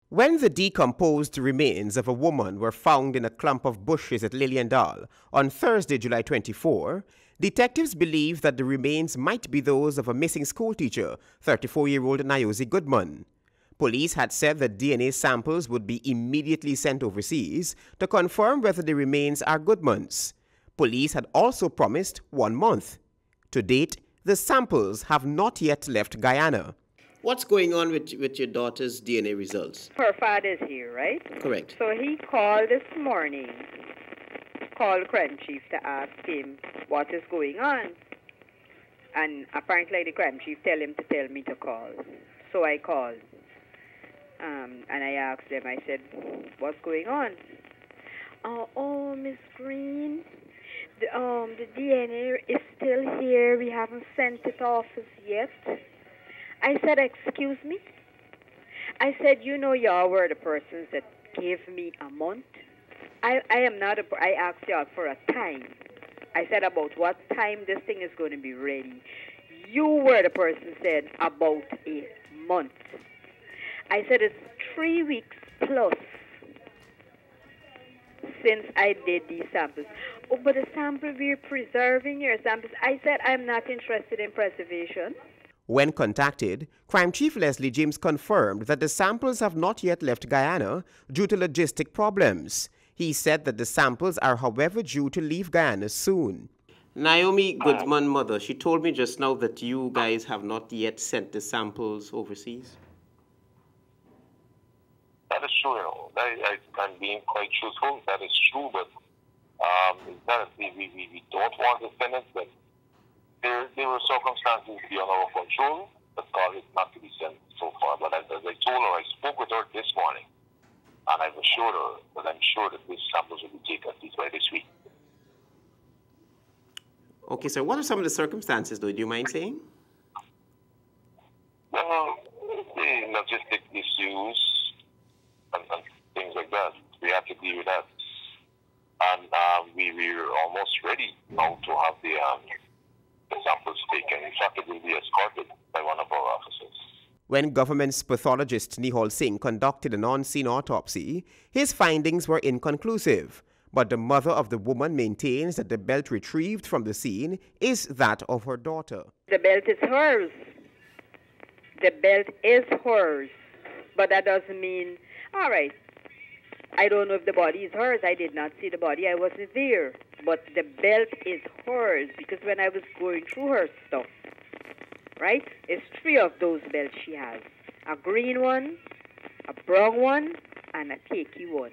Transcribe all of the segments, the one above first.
When the decomposed remains of a woman were found in a clump of bushes at Liliendal on Thursday, July 24, detectives believe that the remains might be those of a missing schoolteacher, 34-year-old Nayosi Goodman. Police had said that DNA samples would be immediately sent overseas to confirm whether the remains are Goodman's. Police had also promised 1 month. To date, the samples have not yet left Guyana. What's going on with your daughter's DNA results? Her father's here, right? Correct. So he called this morning, called crime chief to ask him what is going on. And apparently the crime chief tell him to tell me to call. So I called. And I asked them, I said, what's going on? Oh, Miss Green, the DNA is still here. We haven't sent it off as yet. I said, excuse me? I said, you know y'all were the persons that gave me a month. I asked y'all for a time. I said about what time this thing is going to be ready. You were the person said about a month. I said it's 3 weeks plus since I did these samples. Oh, but the sample we're preserving your samples. I said I'm not interested in preservation. When contacted, Crime Chief Leslie James confirmed that the samples have not yet left Guyana due to logistic problems. He said that the samples are, however, due to leave Guyana soon. Naomi Goodman's mother, she told me just now that you guys have not yet sent the samples overseas. That is true, you know. I'm being quite truthful. That is true, but we don't want to send it, but there were circumstances beyond our control that caused it not to be sent so far. But as I told her, I spoke with her this morning, and I've assured her that I'm sure that these samples will be taken at least by this week. Okay, so what are some of the circumstances, though? Do you mind saying? Well, the logistic issues and things like that. We have to deal with that. And we're almost ready now to have the samples taken. In fact, it will be escorted by one of our officers. When government's pathologist Nihal Singh conducted an on-scene autopsy, his findings were inconclusive. But the mother of the woman maintains that the belt retrieved from the scene is that of her daughter. The belt is hers. The belt is hers. But that doesn't mean, all right, I don't know if the body is hers. I did not see the body. I wasn't there. But the belt is hers because when I was going through her stuff, right, it's 3 of those belts she has. A green one, a brown one, and a cakey one.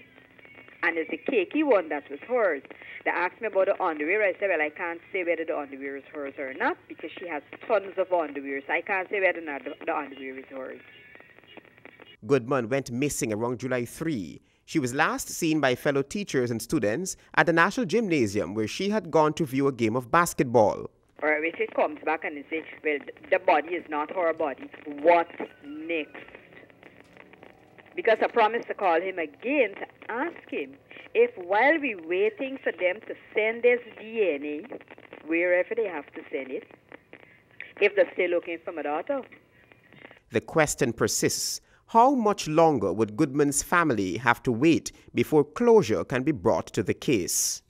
And it's the cakey one that was hers. They asked me about the underwear. I said, well, I can't say whether the underwear is hers or not because she has tons of underwear. So I can't say whether or not the underwear is hers. Goodman went missing around July 3. She was last seen by fellow teachers and students at the National Gymnasium where she had gone to view a game of basketball. Or if it comes back and they say, well, the body is not her body, what next? Because I promised to call him again to ask him if while we're waiting for them to send this DNA, wherever they have to send it, if they're still looking for my daughter. The question persists. How much longer would Goodman's family have to wait before closure can be brought to the case?